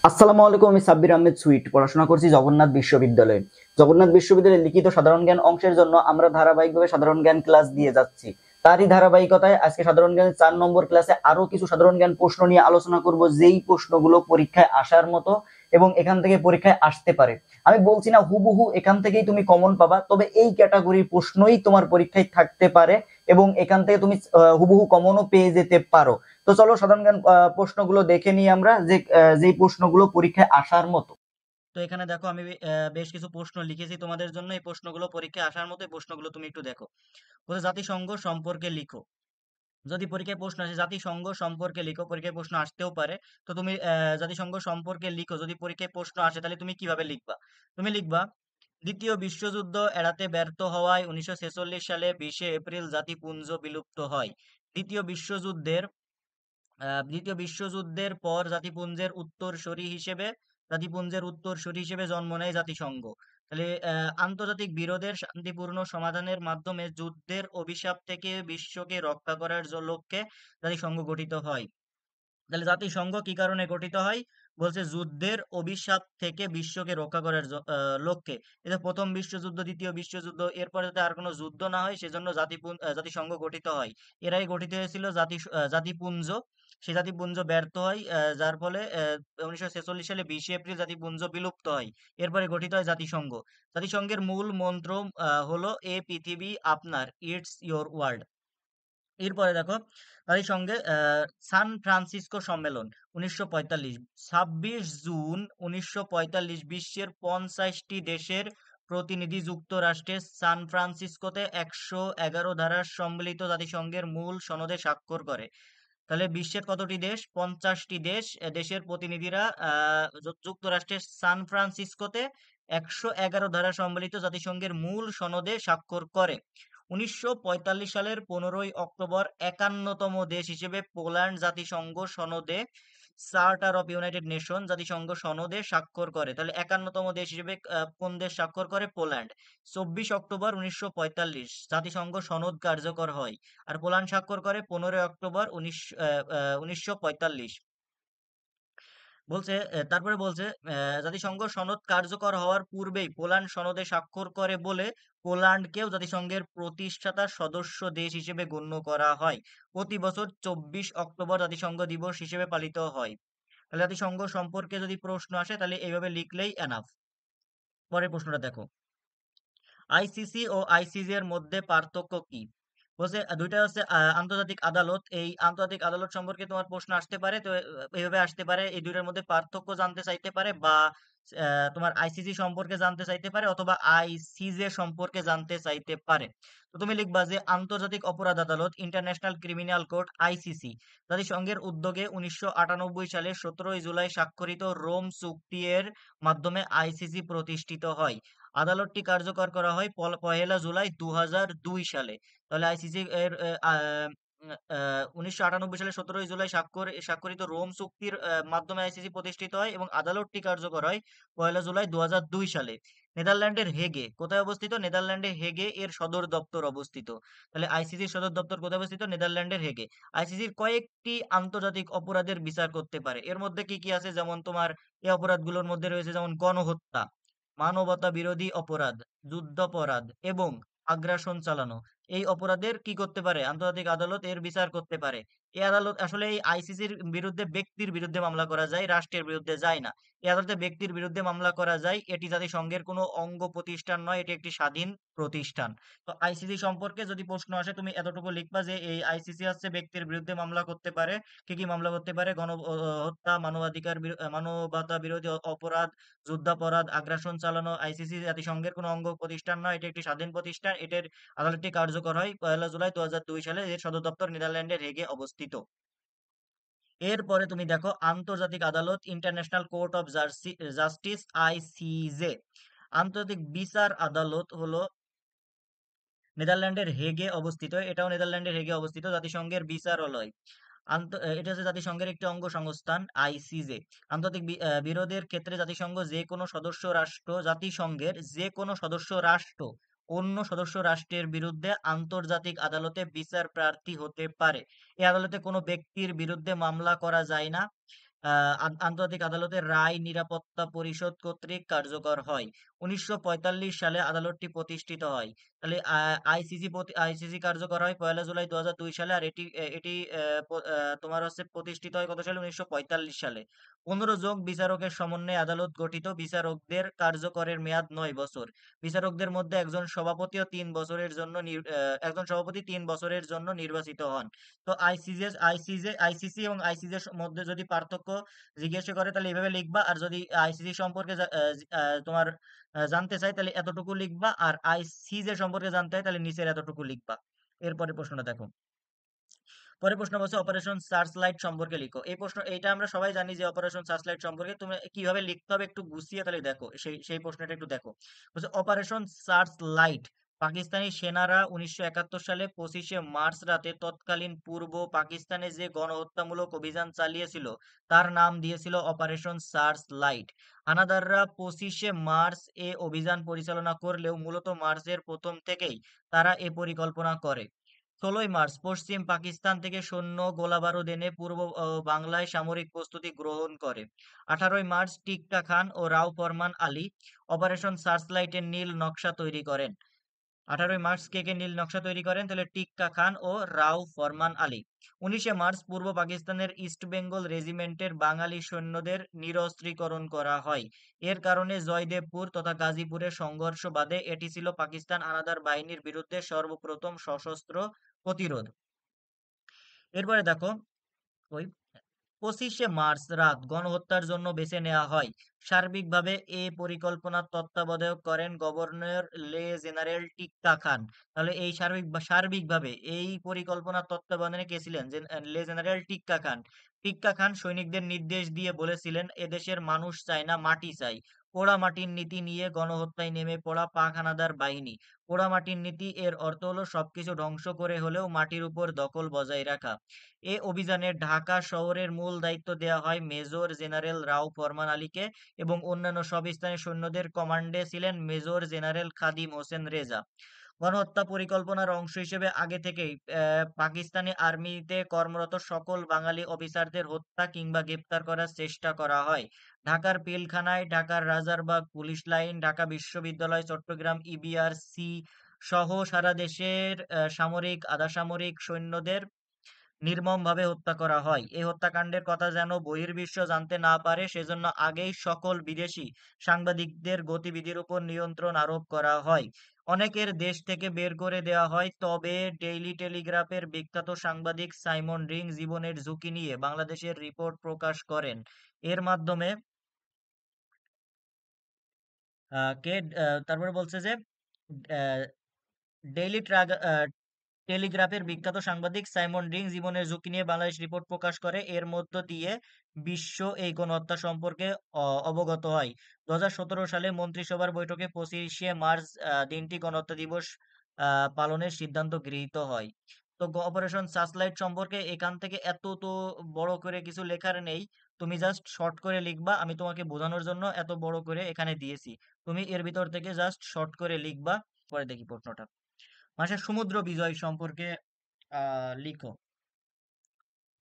আসসালামু আলাইকুম। আমি সাব্বির আহমেদ সুইট পড়াশোনা করছি জগন্নাথ বিশ্ববিদ্যালয়ে। জগন্নাথ বিশ্ববিদ্যালয়ের লিখিত সাধারণ জ্ঞান অংশের জন্য আমরা ধারাবাহিকভাবে সাধারণ জ্ঞান ক্লাস দিয়ে যাচ্ছি। তারই ধারাবাহিকতায় আজকে সাধারণ জ্ঞানের 4 নম্বর ক্লাসে আরো কিছু সাধারণ জ্ঞান প্রশ্ন নিয়ে আলোচনা করব, যেই প্রশ্নগুলো পরীক্ষায় আসার মতো এবং এখান থেকে পরীক্ষায় আসতে পারে। আমি বলছি না হুবহু এখান থেকেই তুমি কমন পাবা, তবে এই ক্যাটাগরির প্রশ্নই তোমার পরীক্ষায় থাকতে পারে এবং এখান থেকে তুমি হুবহু কমনও পেয়ে যেতে পারো। তো চলো সাধারণ জ্ঞান প্রশ্নগুলো দেখে নিই আমরা, যেই প্রশ্নগুলো পরীক্ষায় আসার মতো। তো এখানে দেখো আমি বেশ কিছু প্রশ্ন লিখেছি তোমাদের জন্য। এই প্রশ্নগুলো পরীক্ষায় আসার মতো, এই প্রশ্নগুলো তুমি একটু দেখো। বলছে জাতিসংঘ সম্পর্কে লিখো। যদি পরীক্ষায় প্রশ্ন আসে জাতিসংঘ সম্পর্কে লিখো, পরীক্ষায় প্রশ্ন আসতেও পারে। তো তুমি জাতিসংঘ সম্পর্কে লিখো যদি পরীক্ষায় প্রশ্ন আসে, তাহলে তুমি কিভাবে লিখবা? তুমি লিখবা, দ্বিতীয় বিশ্বযুদ্ধ এড়াতে ব্যর্থ হওয়ায় 1946 সালে 20 এপ্রিল জাতিপুঞ্জ বিলুপ্ত হয়। দ্বিতীয় বিশ্বযুদ্ধের দ্বিতীয় বিশ্বযুদ্ধের পর জাতিপুঞ্জের উত্তরসূরি হিসেবে জন্ম নেয় জাতিসংঘ। তাহলে আন্তর্জাতিক বিরোধের শান্তিপূর্ণ সমাধানের মাধ্যমে যুদ্ধের অভিশাপ থেকে বিশ্বকে রক্ষা করার লক্ষ্যে জাতিসংঘ গঠিত হয়। তাহলে জাতিসংঘ কি কারণে গঠিত হয়? বলছে যুদ্ধের অভিশাপ থেকে বিশ্বকে রক্ষা করার লক্ষ্যে। এটা প্রথম বিশ্বযুদ্ধ, দ্বিতীয় বিশ্বযুদ্ধ, এরপরে যাতে আর কোনো যুদ্ধ না হয় সেজন্য জাতিসংঘ গঠিত হয়। এরাই গঠিত হয়েছিল জাতিপুঞ্জ। সে জাতিপুঞ্জ ব্যর্থ হয়, যার ফলে 1946 সালে 20 এপ্রিল জাতিপুঞ্জ বিলুপ্ত হয়। এরপরে গঠিত হয় জাতিসংঘ। জাতিসংঘের মূল মন্ত্র হলো এ পৃথিবী আপনার, ইটস ইয়োর ওয়ার্ল্ড। এরপরে দেখো জাতিসংঘে সান ফ্রান্সিসকো সম্মেলন 1945, 26 জুন 1945 বিশ্বের 50টি দেশের প্রতিনিধি যুক্তরাষ্ট্রের সান ফ্রান্সিসকোতে 111 ধারার সম্মিলিত জাতিসংঘের মূল সনদে স্বাক্ষর করে। তাহলে বিশ্বের কতটি দেশ? 50টি দেশ। দেশের প্রতিনিধিরা যুক্তরাষ্ট্রের সান ফ্রান্সিসকোতে 111 ধারা সম্বলিত জাতিসংঘের মূল সনদে স্বাক্ষর করে। 1945 সালের 15 অক্টোবর 51তম দেশ হিসেবে পোল্যান্ড জাতিসংঘ সনদে চার্টার অফ ইউনাইটেড নেশন জাতিসংঘ সনদে স্বাক্ষর করে। তাহলে 51তম দেশ হিসেবে কোন দেশ স্বাক্ষর করে? পোল্যান্ড। 24 অক্টোবর 1945 জাতিসংঘ সনদ কার্যকর হয়। আর পোল্যান্ড স্বাক্ষর করে 15 অক্টোবর 1945। তারপরে বলছে জাতিসংঘ সনদ কার্যকর হওয়ার পূর্বেই পোল্যান্ড সনদে স্বাক্ষর করে বলে পোল্যান্ডকেও জাতিসংঘের প্রতিষ্ঠাতা সদস্য দেশ হিসেবে গণ্য করা হয়। প্রতি বছর 24 অক্টোবর জাতিসংঘ দিবস হিসেবে পালিত হয়। তাহলে জাতিসংঘ সম্পর্কে যদি প্রশ্ন আসে তাহলে এইভাবে লিখলেই এনাফ। পরের প্রশ্নটা দেখো, আইসিসি ও আইসিজে এর মধ্যে পার্থক্য কি? বলছে দুইটা হচ্ছে আন্তর্জাতিক আদালত। এই আন্তর্জাতিক আদালত সম্পর্কে তোমার প্রশ্ন আসতে পারে। তো এইভাবে আসতে পারে, এই দুইটার মধ্যে পার্থক্য জানতে চাইতে পারে, বা তোমার আইসিসি সম্পর্কে জানতে চাইতে পারে, অথবা আইসিজে সম্পর্কে জানতে চাইতে পারে। তো তুমি লিখবা যে আন্তর্জাতিক অপরাধ আদালত, ইন্টারন্যাশনাল ক্রিমিনাল কোর্ট, আইসিসি জাতিসংঘের উদ্যোগে 1998 সালে 17 জুলাই স্বাক্ষরিত রোম চুক্তি এর মাধ্যমে আইসিসি প্রতিষ্ঠিত হয়। আদালতটি কার্যকর করা হয় 1 জুলাই 2002 সালে। তাহলে আইসিসি এর 1998 সালে 17 জুলাই স্বাক্ষরিত রোম চুক্তির মাধ্যমে আইসিসি প্রতিষ্ঠিত হয় এবং আদালতটি কার্যকর হয় 1 জুলাই 2002 সালে। নেদারল্যান্ডের হেগে কোথায় অবস্থিত? নেদারল্যান্ডের হেগে এর সদর দপ্তর অবস্থিত। তাহলে আইসিসির সদর দপ্তর কোথায় অবস্থিত? নেদারল্যান্ডের হেগে। আইসিসির কয়েকটি আন্তর্জাতিক অপরাধের বিচার করতে পারে। এর মধ্যে কি কি আছে? যেমন তোমার এই অপরাধগুলোর মধ্যে রয়েছে যেমন গণহত্যা, মানবতা বিরোধী অপরাধ, যুদ্ধাপরাধ এবং আগ্রাসন চালানো। এই অপরাধের কি করতে পারে? আন্তর্জাতিক আদালত এর বিচার করতে পারে। এই আদালত আসলে এই আইসিসির বিরুদ্ধে ব্যক্তির বিরুদ্ধে মামলা করা যায়, রাষ্ট্রের বিরুদ্ধে যায় না। এই আদালতে ব্যক্তির বিরুদ্ধে মামলা করা যায়। এটি জাতিসংঘের কোনো অঙ্গ প্রতিষ্ঠান নয়, এটি একটি স্বাধীন প্রতিষ্ঠান। তো আইসিসি সম্পর্কে যদি প্রশ্ন আসে তুমি এতটুকু লিখবা যে এই আইসিসি হচ্ছে ব্যক্তির বিরুদ্ধে মামলা করতে পারে। কি কি মামলা করতে পারে? হত্যা, মানবতা বিরোধী অপরাধ, যুদ্ধাপরাধ, আগ্রাসন চালানো। আইসিসি জাতিসংঘের কোনো অঙ্গ প্রতিষ্ঠান নয়, এটি একটি স্বাধীন প্রতিষ্ঠান। এটার আদালতটি কার্যকর হয় 1 জুলাই 2002 সালে। এর সদর দপ্তর নেদারল্যান্ডের হেগে অবস্থিত। এরপরে তুমি দেখো আন্তর্জাতিক আদালত, international court of justice, ICJ. আন্তর্জাতিক বিচার আদালত হলো নেদারল্যান্ডের হেগে অবস্থিত। এটাও নেদারল্যান্ডের হেগে অবস্থিত, জাতিসংঘের বিচারালয়। এটা হচ্ছে জাতিসংঘের একটি অঙ্গ সংস্থান আইসিজে। আন্তর্জাতিক বিরোধের ক্ষেত্রে জাতিসংঘের যে কোনো সদস্য রাষ্ট্র অন্য সদস্য রাষ্ট্রের বিরুদ্ধে আন্তর্জাতিক আদালতে বিচার প্রার্থী হতে পারে। এই আদালতে কোনো ব্যক্তির বিরুদ্ধে মামলা করা যায় না। আন্তর্জাতিক আদালতের রায় নিরাপত্তা পরিষদ কর্তৃক কার্যকর হয়। ১৯৪৫ সালে আদালতটি প্রতিষ্ঠিত হয়। তাহলে আইসিসি কার্যকর হয় ১লা জুলাই ২০০২ সালে। আর এটি তোমার হচ্ছে প্রতিষ্ঠিত হয় কত সালে? ১৯৪৫ সালে। ১৫ জন বিচারকের সমন্বয়ে আদালত গঠিত। বিচারকদের কার্যকরের মেয়াদ ৯ বছর। বিচারকদের মধ্যে একজন সভাপতি ৩ বছরের জন্য নির্বাচিত হন। তো আইসিসি এবং আইসিজে মধ্যে যদি পার্থক্য জিজ্ঞাসা করে তাহলে এভাবে লিখবা। আর যদি আইসিসি সম্পর্কে তোমার জানতে চাই তাহলে এতটুকু লিখবা। আর আইসিজে সম্পর্কে জানতে হয় তাহলে নিচের এতটুকু লিখবা। এরপরে প্রশ্নটা দেখো। পরের প্রশ্ন বলছে অপারেশন সার্চলাইট সম্পর্কে লিখো। এইটা আমরা সবাই জানি যে অপারেশন সার্চলাইট সম্পর্কে তুমি কিভাবে লিখতে হবে একটু গুছিয়ে তাহলে দেখো। সেই প্রশ্নটা একটু দেখো। বলছে অপারেশন সার্চলাইট পাকিস্তানি সেনারা ১৯৭১ সালে ২৫শে মার্চ রাতে তৎকালীন পূর্ব পাকিস্তানে যে গণহত্যামূলক অভিযান চালিয়েছিল তার নাম দিয়েছিল অপারেশন সার্চলাইট। হানাদাররা ২৫শে মার্চ এ অভিযান পরিচালনা করলেও মূলত মার্চের প্রথম থেকেই তারা এ পরিকল্পনা করে। ১৬ই মার্চ পশ্চিম পাকিস্তান থেকে সৈন্য গোলাবারুদ এনে পূর্ব বাংলায় সামরিক প্রস্তুতি গ্রহণ করে। ১৮ই মার্চ টিক্কা খান ও রাও ফরমান আলী অপারেশন সার্চলাইটের নীল নকশা তৈরি করেন। ১৮ই মার্চ কে নীল নকশা তৈরি করেন? তাহলে টিক্কা খান ও রাও ফরমান আলী। ১৯শে মার্চ পূর্ব পাকিস্তানের ইস্ট বেঙ্গল রেজিমেন্টের বাঙালি সৈন্যদের নিরস্ত্রীকরণ করা হয়। এর কারণে জয়দেবপুর তথা গাজীপুরের সংঘর্ষ বাধে। এটি ছিল পাকিস্তান হানাদার বাহিনীর বিরুদ্ধে সর্বপ্রথম সশস্ত্র প্রতিরোধ। এরপরে দেখো ওই ২৫শে মার্চ রাত গণহত্যার জন্য বেছে নেওয়া হয়। সার্বিকভাবে এ পরিকল্পনার তত্ত্বাবধায়ক করেন গভর্নর লে জেনারেল টিক্কা খান। তাহলে এই সার্বিকভাবে এই পরিকল্পনার তত্ত্বাবধানে কে ছিলেন? লে জেনারেল টিক্কা খান। টিক্কা খান সৈনিকদের নির্দেশ দিয়ে বলেছিলেন এদেশের মানুষ চায় না, মাটি চাই। পোড়া মাটির নীতি নিয়ে গণহত্যায় নেমে পড়া পাক হানাদার বাহিনী। পোড়া মাটির নীতি এর অর্থ হলো সবকিছু ধ্বংস করে হলেও মাটির উপর দখল বজায় রাখা। এ অভিযানে ঢাকা শহরের মূল দায়িত্ব দেওয়া হয় মেজর জেনারেল রাও ফরমান আলীকে এবং অন্যান্য সব স্থানীয় সৈন্যদের কমান্ডে ছিলেন মেজর জেনারেল খাদিম হোসেন রেজা। গণহত্যা পরিকল্পনার অংশ হিসেবে আগে থেকেই পাকিস্তানি আর্মিতে কর্মরত সকল বাঙালি অফিসারদের হত্যা কিংবা গ্রেপ্তার করার চেষ্টা করা হয়। ঢাকার পিলখানায়, ঢাকার রাজারবাগ পুলিশ লাইন, ঢাকা বিশ্ববিদ্যালয়, চট্টগ্রাম ইবিআরসি সহ সারা দেশের সামরিক, আধাসামরিক সৈন্যদের নির্মমভাবে হত্যা করা হয়। এই হত্যাকাণ্ডের কথা যেন বহির্বিশ্ব জানতে না পারে সেজন্য আগেই সকল বিদেশি সাংবাদিকদের গতিবিধির উপর নিয়ন্ত্রণ আরোপ করা হয়। অনেকের দেশ থেকে বের করে দেওয়া হয়। তবে ডেইলি টেলিগ্রাফের বিখ্যাত সাংবাদিক সাইমন রিং জীবনের ঝুঁকি নিয়ে বাংলাদেশের রিপোর্ট প্রকাশ করেন। এর মাধ্যমে তারপরে বলছে যে আহ, ডেইলি টেলিগ্রাফের বিখ্যাত সাংবাদিক সাইমন রিং জীবনের ঝুঁকি নিয়ে বাংলাদেশ রিপোর্ট প্রকাশ করে। এর মধ্য দিয়ে বিশ্ব এই গণহত্যা সম্পর্কে অবগত হয়। ২০১৭ সালে মন্ত্রিসভার বৈঠকে ২৫শে মার্চ দিনটি গণহত্যা দিবস পালনের সিদ্ধান্ত গৃহীত হয়। তো অপারেশন সার্চলাইট সম্পর্কে এখান থেকে এত তো বড় করে কিছু লেখার নেই। তুমি জাস্ট শর্ট করে লিখবা। আমি তোমাকে বোঝানোর জন্য এত বড় করে এখানে দিয়েছি। তুমি এর ভিতর থেকে জাস্ট শর্ট করে লিখবা। পরে দেখি প্রশ্নটা। মাসের সমুদ্র বিজয় সম্পর্কে লিখো।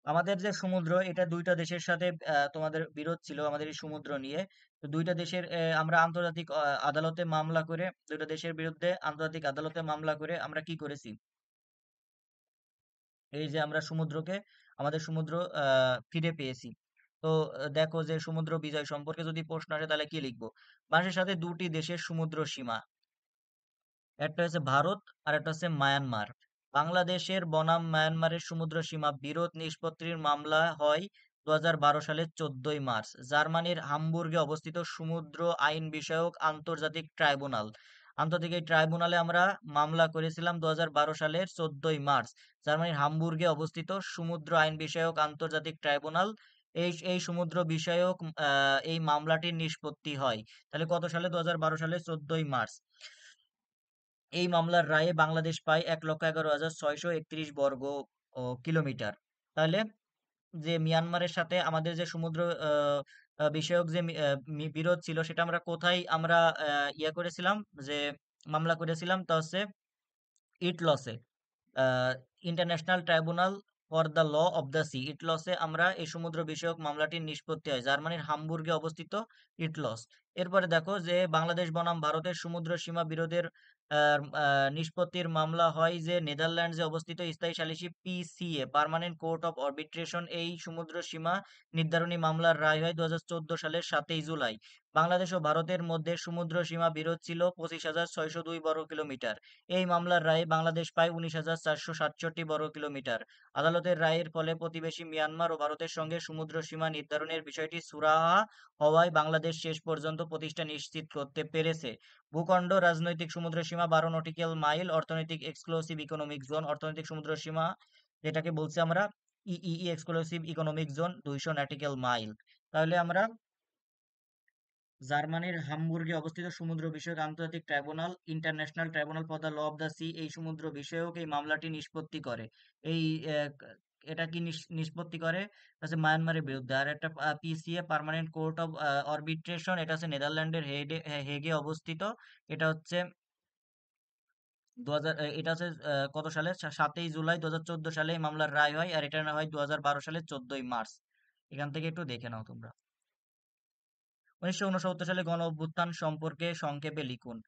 আমাদের যে সমুদ্র এটা দুইটা দেশের সাথে তোমাদের বিরোধ ছিল আমাদের এই সমুদ্র নিয়ে। তো দুইটা দেশের আমরা আন্তর্জাতিক আদালতে মামলা করে দুইটা দেশের বিরুদ্ধে আন্তর্জাতিক আদালতে মামলা করে আমরা কি করেছি? এই যে আমরা আমাদের সমুদ্র ফিরে পেয়েছি। তো দেখো যে সমুদ্র বিজয় সম্পর্কে যদি প্রশ্ন আসে তাহলে কি লিখবো? বাংলাদেশের সাথে দুটি দেশের সমুদ্র সীমা, একটা হচ্ছে ভারত আর একটা হচ্ছে মায়ানমার। বাংলাদেশের বনাম মায়ানমারের সমুদ্র সীমা বিরোধ নিষ্পত্তির মামলা হয় ২০১২ সালের ১৪ই মার্চ জার্মানির হামবুর্গে অবস্থিত সমুদ্র আইন বিষয়ক আন্তর্জাতিক ট্রাইব্যুনাল। আন্তর্জাতিক এই ট্রাইব্যুনালে আমরা মামলা করেছিলাম ২০১২ সালের ১৪ই মার্চ। জার্মানির হামবুর্গে অবস্থিত সমুদ্র আইন বিষয়ক আন্তর্জাতিক ট্রাইব্যুনাল। এই সমুদ্র বিষয়ক এই মামলাটির নিষ্পত্তি হয়। তাহলে কত সালে? ২০১২ সালের ১৪ই মার্চ। এই মামলার রায়ে বাংলাদেশ পায় ১,১১,৬৩১ বর্গ কিলোমিটার। তাহলে যে মিয়ানমারের সাথে আমাদের যে সমুদ্র বিষয়ক যে বিরোধ ছিল সেটা আমরা কোথায় আমরা ইয়ে করেছিলাম, যে মামলা করেছিলাম তা হচ্ছে ইটলসে, international tribunal for the law of the sea, ইটলসে আমরা এই সমুদ্র বিষয়ক মামলাটির নিষ্পত্তি হয়। জার্মানির হামবুর্গে অবস্থিত ইটলস। এরপরে দেখো যে বাংলাদেশ বনাম ভারতের সমুদ্র সীমা বিরোধের নিষ্পত্তির মামলা হয় যে নেদারল্যান্ডসে অবস্থিত স্থায়ী সালিসি PCA permanent court of arbitration. এই সমুদ্র সীমা নির্ধারণী মামলার রায় হয় 2014 সালের 7ই জুলাই। বাংলাদেশ ও ভারতের মধ্যে সমুদ্র সীমা বিরোধ ছিল 25,602 বর্গ কিলোমিটার। এই মামলার রায়ে বাংলাদেশ পায় 19,467 বর্গ কিলোমিটার। আদালতের রায়ের ফলে প্রতিবেশী মিয়ানমার ও ভারতের সঙ্গে সমুদ্র সীমা নির্ধারণের বিষয়টি সুরাহা হওয়ায় বাংলাদেশ শেষ পর্যন্ত প্রতিষ্ঠা নিশ্চিত করতে পেরেছে। ভূখণ্ড রাজনৈতিক সমুদ্র সীমা 12 নটিক্যাল মাইল, অর্থনৈতিক এক্সক্লুসিভ ইকোনমিক জোন, অর্থনৈতিক সমুদ্র সীমা যেটাকে বলছি আমরা ইইই exclusive economic zone 200 nautical mile. তাহলে আমরা জার্মানির হামবুর্গে অবস্থিত সমুদ্র বিষয়ক আন্তর্জাতিক ট্রাইব্যুনাল, international tribunal for the law of the sea, এই সমুদ্র বিষয়ক এই মামলাটি নিষ্পত্তি করে। এই এটা কি নিষ্পত্তি করে হচ্ছে মায়ানমারের বিরুদ্ধে। আর একটা PCA permanent court of arbitration, এটা হচ্ছে নেদারল্যান্ডের হেগে অবস্থিত। এটা হচ্ছে 2000 এটা হচ্ছে কত সালে 7ই জুলাই 2014 সালে এই মামলার রায় হয়। আর এটা না হয় 2012 সালের 14ই মার্চ। এখান থেকে একটু দেখে নাও তোমরা। 1969 সালে গণ অভ্যুত্থান সম্পর্কে সংক্ষেপে লিখুন।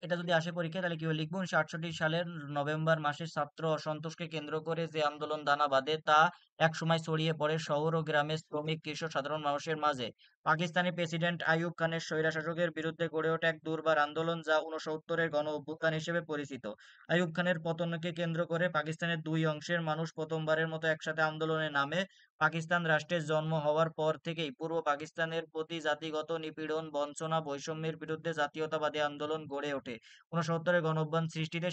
এটা যদি আসে পরীক্ষায় তাহলে কিভাবে লিখবো? 1968 সালের নভেম্বর মাসে ছাত্র অসন্তোষকে কেন্দ্র করে যে আন্দোলন দানা বাঁধে তা একসময় ছড়িয়ে পড়ে শহর ও গ্রামে, শ্রমিক, কৃষক, সাধারণ মানুষের মাঝে। পাকিস্তানি প্রেসিডেন্ট আইয়ুব খানের স্বৈরশাসকের বিরুদ্ধে গড়ে ওঠে এক দুর্বার আন্দোলন যা 69-এর গণ অভ্যুত্থান হিসেবে পরিচিত। আইয়ুব খানের পতনকে কেন্দ্র করে পাকিস্তানের দুই অংশের মানুষ প্রথমবারের মতো একসাথে আন্দোলনে নামে। পাকিস্তান রাষ্ট্রের জন্ম হওয়ার পর থেকেই পূর্ব পাকিস্তানের প্রতি জাতিগত নিপীড়ন, বঞ্চনা, বৈষম্যের বিরুদ্ধে জাতীয়তাবাদী আন্দোলন গড়ে ওঠে। 69-এর গণঅভ্যুত্থান সৃষ্টিতে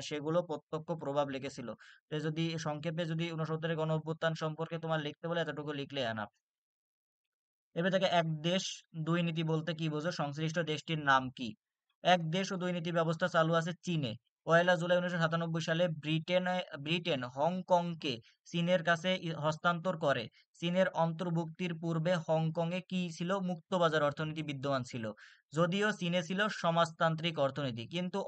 সেগুলো প্রত্যক্ষ প্রভাব রেখেছিল। তো যদি সংক্ষেপে যদি 69-এর গণঅভ্যুত্থান সম্পর্কে তোমার লিখতে বলে এতটুকু লিখলে এনাফ। এবার থেকে এক দেশ দুই নীতি বলতে কি বোঝো? সংশ্লিষ্ট দেশটির নাম কি? এক দেশ ও দুই নীতি ব্যবস্থা চালু আছে চীনে। 1 জুলাই 1997 সালে ব্রিটেন হংকংকে চীনের কাছে হস্তান্তর করে। চীনের অন্তর্ভুক্তির পূর্বে হংকংয়ে কি ছিল? মুক্তবাজার অর্থনীতি বিদ্যমান ছিল। যদিও চীনে ছিল সমাজতান্ত্রিক অর্থনীতি, কিন্তু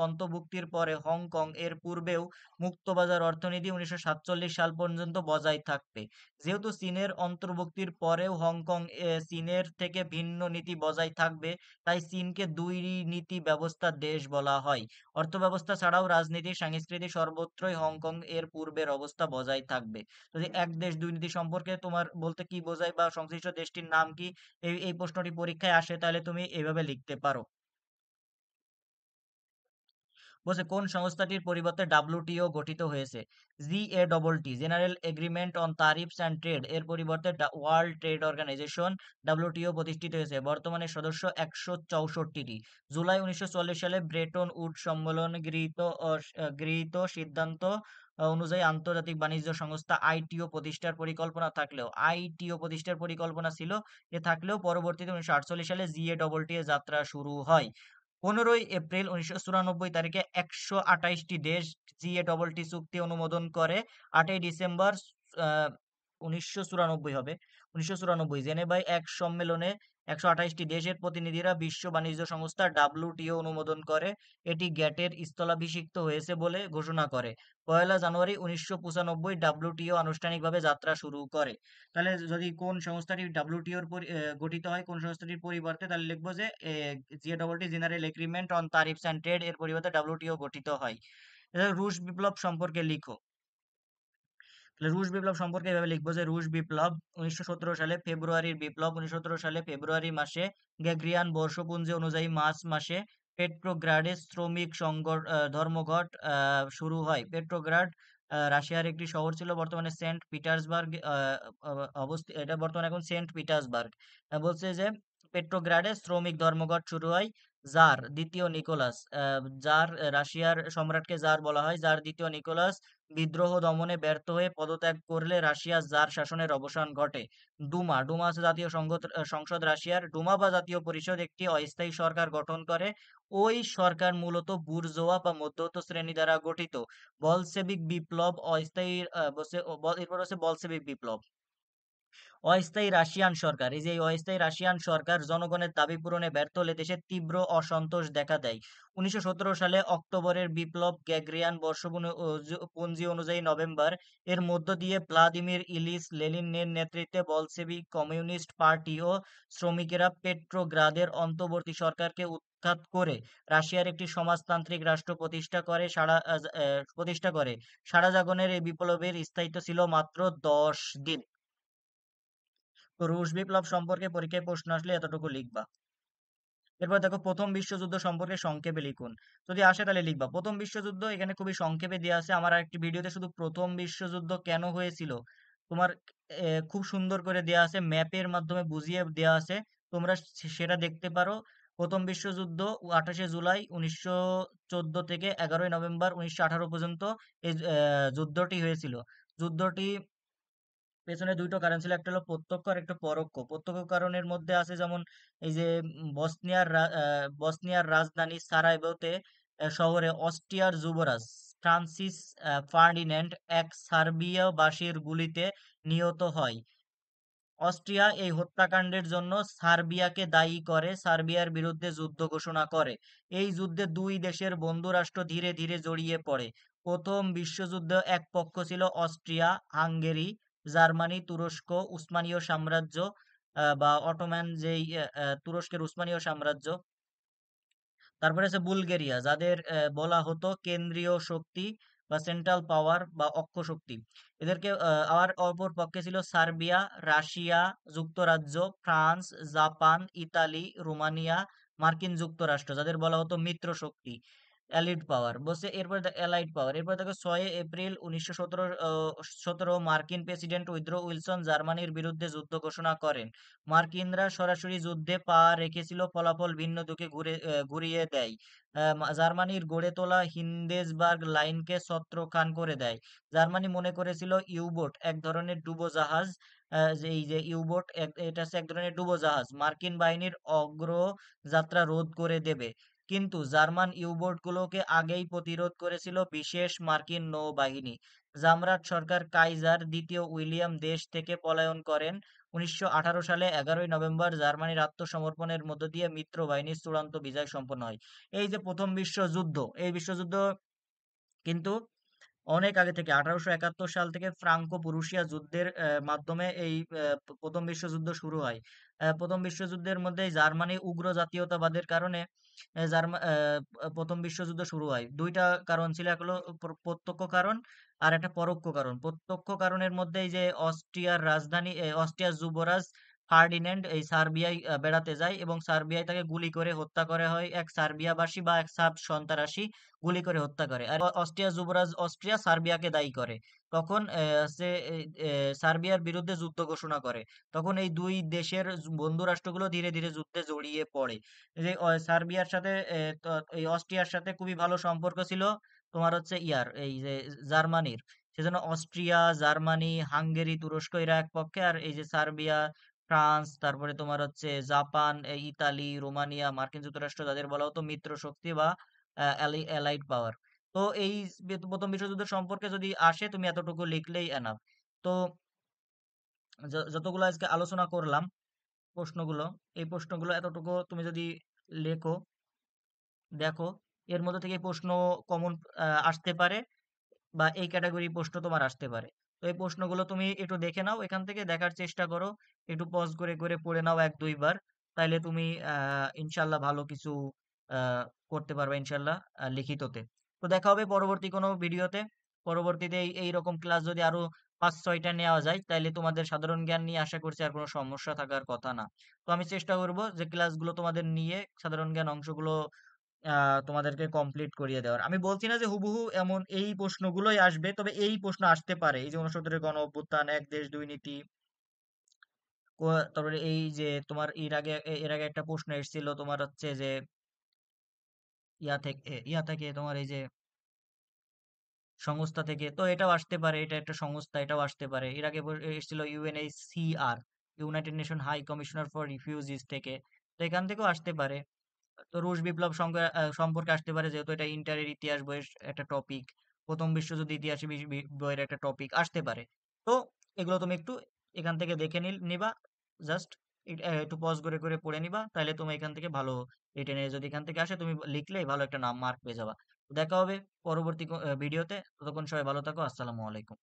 অন্তর্ভুক্তির পরে হংকং এর পূর্বেও মুক্তবাজার অর্থনীতি 1947 সাল পর্যন্ত বজায় থাকবে। যেহেতু চীনের অন্তর্ভুক্তির পরেও হংকং চীনের থেকে ভিন্ন নীতি বজায় থাকবে, তাই চীনকে দুই নীতি ব্যবস্থার দেশ বলা হয়। অর্থব্যবস্থা ছাড়াও রাজনীতি, সংস্কৃতি সর্বত্রই হংকং এর পূর্বের অবস্থা বজায় থাকবে। যদি এক দেশ দুই নীতি সম্পর্কে তোমার বলতে কি বোঝায় বা সংশ্লিষ্ট দেশটির নাম কি, এই প্রশ্নটি পরীক্ষায় আসে, তাহলে তুমি এভাবে লিখতে পারো। বলছে কোন সংস্থাটির পরিবর্তে ডব্লিউটিও গঠিত হয়েছে? GATT, general agreement on tariffs and trade, এর পরিবর্তে ওয়ার্ল্ড ট্রেড অর্গানাইজেশন ডব্লিউটিও প্রতিষ্ঠিত হয়েছে। বর্তমানে সদস্য 164টি। জুলাই 1940 সালে ব্রেটন উড সম্মেলনে গৃহীত সিদ্ধান্ত অনুযায়ী আন্তর্জাতিক বাণিজ্য সংস্থা আইটিও প্রতিষ্ঠার পরিকল্পনা ছিল। পরবর্তীতে 1948 সালে জিএডটি এর যাত্রা শুরু হয়। 15ই এপ্রিল 1994 তারিখে 128টি দেশ জিএডটি চুক্তি অনুমোদন করে। 8ই ডিসেম্বর আহ 1994 হবে 1994 জেনেভায় এক সম্মেলনে 128টি দেশের প্রতিনিধিরা বিশ্ব বাণিজ্য সংস্থা ডব্লিউটিও অনুমোদন করে। এটি গ্যাটের স্থলাভিষিক্ত হয়েছে বলে ঘোষণা করে। 1 জানুয়ারি 1995 ডব্লিউটিও আনুষ্ঠানিকভাবে যাত্রা শুরু করে। তাহলে যদি কোন সংস্থাটি ডব্লিউটিওর গঠিত হয় কোন সংস্থাটির পরিবর্তে, তাহলে লিখবো যে GATT general agreement on tariffs and trade এর পরিবর্তে ডব্লিউটিও গঠিত হয়। রুশ বিপ্লব সম্পর্কে লিখো। তাহলে রুশ বিপ্লব সম্পর্কে এভাবে লিখবো যে রুশ বিপ্লব 1917 সালে ফেব্রুয়ারির বিপ্লব 1917 সালে ফেব্রুয়ারি মাসে গ্রেগরিয়ান বর্ষপঞ্জি অনুযায়ী মার্চ মাসে পেট্রোগ্রাডে শ্রমিক ধর্মঘট শুরু হয়। পেট্রোগ্রাড রাশিয়ার একটি শহর ছিল, বর্তমানে সেন্ট পিটার্সবার্গ অবস্থিত। এটা বর্তমানে এখন সেন্ট পিটার্সবার্গ। বলছে যে পেট্রোগ্রাডে শ্রমিক ধর্মঘট শুরু হয়। জার দ্বিতীয় নিকোলাস, জার রাশিয়ার সম্রাটকে জার বলা হয়। জার দ্বিতীয় নিকোলাস বিদ্রোহ দমনে ব্যর্থ হয়ে পদত্যাগ করলে রাশিয়ার জার শাসনের অবসান ঘটে। ডুমা হচ্ছে জাতীয় সংসদ রাশিয়ার। ডুমা বা জাতীয় পরিষদ একটি অস্থায়ী সরকার গঠন করে। ওই সরকার মূলত বুর্জোয়া বা মধ্যবিত্ত শ্রেণী দ্বারা গঠিত। বলশেভিক বিপ্লব অস্থায়ী এরপর হচ্ছে বলশেভিক বিপ্লব। অস্থায়ী রাশিয়ান সরকার, এই যে এই অস্থায়ী রাশিয়ান সরকার জনগণের দাবি পূরণে ব্যর্থ হলে দেশে তীব্র অসন্তোষ দেখা দেয়। 1917 সালে অক্টোবরের বিপ্লব গ্রেগরিয়ান বর্ষপঞ্জি অনুযায়ী নভেম্বর এর মধ্য দিয়ে ভ্লাদিমির ইলিচ লেনিনের নেতৃত্বে বলশেভিক কমিউনিস্ট পার্টি ও শ্রমিকেরা পেট্রোগ্রাদের অন্তর্বর্তী সরকারকে উৎখাত করে রাশিয়ার একটি সমাজতান্ত্রিক রাষ্ট্র প্রতিষ্ঠা করে। সারা জাগনের এই বিপ্লবের স্থায়িত্ব ছিল মাত্র 10 দিন। তো রুশ বিপ্লব সম্পর্কে পরীক্ষায় প্রশ্ন আসলে এতটুকু লিখবা। এরপর দেখো প্রথম বিশ্বযুদ্ধ সম্পর্কে সংক্ষেপে লিখুন। যদি আসে তাহলে লিখবা প্রথম বিশ্বযুদ্ধ, এখানে খুবই সংক্ষেপে দেওয়া আছে। আমার আরেকটি ভিডিওতে শুধু প্রথম বিশ্বযুদ্ধ কেন হয়েছিল তোমার খুব সুন্দর করে দেওয়া আছে, ম্যাপের মাধ্যমে বুঝিয়ে দেওয়া আছে, তোমরা সেটা দেখতে পারো। প্রথম বিশ্বযুদ্ধ 28শে জুলাই 1914 থেকে 11ই নভেম্বর 1918 পর্যন্ত এই যুদ্ধটি হয়েছিল। যুদ্ধটি পেছনে দুইটো কারণ ছিল, একটা হলো প্রত্যক্ষ আর একটা পরোক্ষ। প্রত্যক্ষ কারণের মধ্যে আছে যেমন এই যে বসনিয়ার রাজধানী সারায়েভোতে শহরে অস্ট্রিয়ার যুবরাজ ফ্রান্সিস ফার্ডিন্যান্ড এক সার্বিয়াবাসীর গুলিতে নিহত হয়। অস্ট্রিয়া এই হত্যাকাণ্ডের জন্য সার্বিয়াকে দায়ী করে সার্বিয়ার বিরুদ্ধে যুদ্ধ ঘোষণা করে। এই যুদ্ধে দুই দেশের বন্ধু রাষ্ট্র ধীরে ধীরে জড়িয়ে পড়ে। প্রথম বিশ্বযুদ্ধে এক পক্ষ ছিল অস্ট্রিয়া, হাঙ্গেরি, জার্মানি, তুরস্ক, উসমানীয় সাম্রাজ্য বা অটোম্যান, যেই তুরস্কের উসমানীয় সাম্রাজ্য। তারপরে আছে বুলগেরিয়া, যাদের বলা হতো কেন্দ্রীয় শক্তি বা সেন্ট্রাল পাওয়ার বা অক্ষ শক্তি। এদেরকে আর অপর পক্ষে ছিল সার্বিয়া, রাশিয়া, যুক্তরাজ্য, ফ্রান্স, জাপান, ইতালি, রোমানিয়া, মার্কিন যুক্তরাষ্ট্র, যাদের বলা হতো মিত্র শক্তি, অ্যালিড পাওয়ার বসে। এরপর অ্যালাইড পাওয়ার। এরপর দেখো 6 এপ্রিল 1917 মার্কিন প্রেসিডেন্ট উইদ্রো উইলসন জার্মানির বিরুদ্ধে যুদ্ধ ঘোষণা করেন। মার্কিনরা সরাসরি যুদ্ধে পা রেখেছিল, ফলাফল ভিন্ন দিকে ঘুরিয়ে দেয়। জার্মানির গড়ে তোলা হিন্ডেসবার্গ লাইনকে ছত্রখান করে দেয়। জার্মানি মনে করেছিল ইউবোট এক ধরনের ডুবোজাহাজ, যে এই যে ইউবোট এটা হচ্ছে এক ধরনের ডুবোজাহাজ, মার্কিন বাহিনীর অগ্রযাত্রা রোধ করে দেবে। কিন্তু জার্মান ইউবোটগুলোকে আগেই প্রতিরোধ করেছিল বিশেষ মার্কিন নৌবাহিনী। সম্রাট সরকার কাইজার দ্বিতীয় উইলিয়াম দেশ থেকে পলায়ন করেন। 1918 সালে 11ই নভেম্বর জার্মানির আত্মসমর্পণের মধ্য দিয়ে মিত্র বাহিনীর চূড়ান্ত বিজয় সম্পন্ন হয়। এই যে প্রথম বিশ্বযুদ্ধ, এই বিশ্বযুদ্ধ কিন্তু অনেক আগে থেকে 1871 সাল থেকে ফ্রাঙ্কো প্রুশিয়া যুদ্ধের মাধ্যমে এই প্রথম বিশ্বযুদ্ধ শুরু হয়। প্রথম বিশ্বযুদ্ধের মধ্যে জার্মানি উগ্র জাতীয়তাবাদের কারণে প্রথম বিশ্বযুদ্ধ শুরু হয়। দুইটা কারণ ছিল, এক হলো প্রত্যক্ষ কারণ আর একটা পরোক্ষ কারণ। প্রত্যক্ষ কারণের মধ্যে এই যে অস্ট্রিয়ার যুবরাজ ফার্ডিন্যান্ড এই সার্বিয়ায় বেড়াতে যায় এবং সার্বিয়ায় তাকে গুলি করে হত্যা করা হয় এক সার্বিয়াবাসী বা এক সাব সন্ত্রাসী গুলি করে হত্যা করে। আর অস্ট্রিয়া যুবরাজ অস্ট্রিয়া সার্বিয়াকে দায়ী করে। তখন সার্বিয়ার বিরুদ্ধে যুদ্ধ ঘোষণা করে। তখন এই দুই দেশের বন্ধু রাষ্ট্রগুলো ধীরে ধীরে যুদ্ধে জড়িয়ে পড়ে। এই যে সার্বিয়ার সাথে এই অস্ট্রিয়ার সাথে খুবই ভালো সম্পর্ক ছিল তোমার হচ্ছে এই যে জার্মানির। সেজন্য অস্ট্রিয়া, জার্মানি, হাঙ্গেরি, তুরস্ক এরা এক পক্ষে, আর এই যে সার্বিয়া, ফ্রান্স, তারপরে তোমার হচ্ছে জাপান, ইতালি, রোমানিয়া, মার্কিন যুক্তরাষ্ট্র, যাদের বলা হতো মিত্র শক্তি বা অ্যালাইড পাওয়ার। তো এই প্রথম বিশ্বযুদ্ধ সম্পর্কে যদি আসে তুমি এতটুকু লিখলেই এনাফ। তো যতগুলো আজকে আলোচনা করলাম প্রশ্নগুলো, এই প্রশ্নগুলো এতটুকু তুমি যদি লেখো, দেখো এর মধ্যে থেকে প্রশ্ন কমন আসতে পারে বা এই ক্যাটাগরি প্রশ্ন তোমার আসতে পারে। তো এই প্রশ্নগুলো তুমি একটু দেখে নাও, এখান থেকে দেখার চেষ্টা করো, একটু পজ করে করে পড়ে নাও 1-2 বার। তাইলে তুমি ইনশাল্লাহ ভালো কিছু আহ, করতে পারবে ইনশাল্লাহ লিখিততে। তো দেখা হবে পরবর্তী কোনো ভিডিওতে। পরবর্তীতে এইরকম ক্লাস যদি আরো 5-6টা নেওয়া যায় তাইলে তোমাদের সাধারণ জ্ঞান নিয়ে আশা করছি আর কোনো সমস্যা থাকার কথা না। তো আমি চেষ্টা করব যে ক্লাসগুলো তোমাদের নিয়ে সাধারণ জ্ঞান অংশগুলো তোমাদেরকে কমপ্লিট করিয়ে দেওয়ার। আমি বলছি না যে হুবহু এমন এই প্রশ্নগুলোই আসবে, তবে এই প্রশ্ন আসতে পারে। এই যে 69-এর গণ অভ্যুত্থান, এক দেশ দুই নীতি, তারপরে এই যে তোমার এর আগে একটা প্রশ্ন এসেছিল তোমার হচ্ছে যে ইয়া থেকে তোমার এই যে সংস্থা থেকে, তো এটাও আসতে পারে, এটা একটা সংস্থা, এটাও আসতে পারে। এর আগে এসেছিল UNHCR, united nation high commissioner for refugees থেকে, তো এখান থেকেও আসতে পারে। তো রুশ বিপ্লব সম্পর্কে আসতে পারে, যেহেতু এটা ইন্টারের ইতিহাস বইয়ের একটা টপিক, প্রথম বিশ্বযুদ্ধ ইতিহাসে বইয়ের একটা টপিক আসতে পারে। তো এগুলো তুমি একটু এখান থেকে দেখে নিবা, জাস্ট একটু পজ করে করে পড়ে নিবা, তাহলে তুমি এখান থেকে ভালো রিটেনে যদি এখান থেকে আসে তুমি লিখলেই ভালো একটা নাম মার্ক পেয়ে যাবা। দেখা হবে পরবর্তী ভিডিওতে। ততক্ষণ সবাই ভালো থাকো। আসসালামু আলাইকুম।